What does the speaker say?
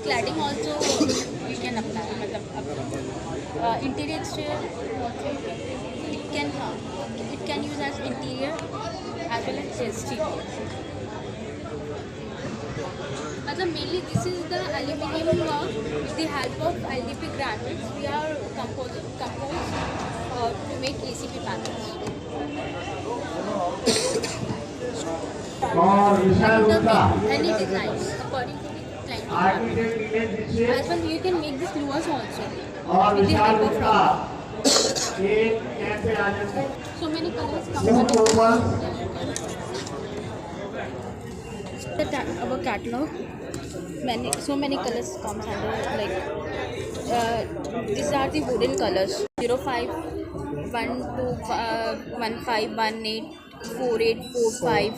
cladding also we can apply. Interior exterior also it can use as interior as well as exterior. Mainly this is the aluminium work with the help of LDP graphics. We are composed to make ACP panels. Any designs according to the client requirement. As well, you can make this louvers also with the help of rubber. So many colors come our catalog. So many colors comes under like these are the wooden colors 05 12 15 18 48 45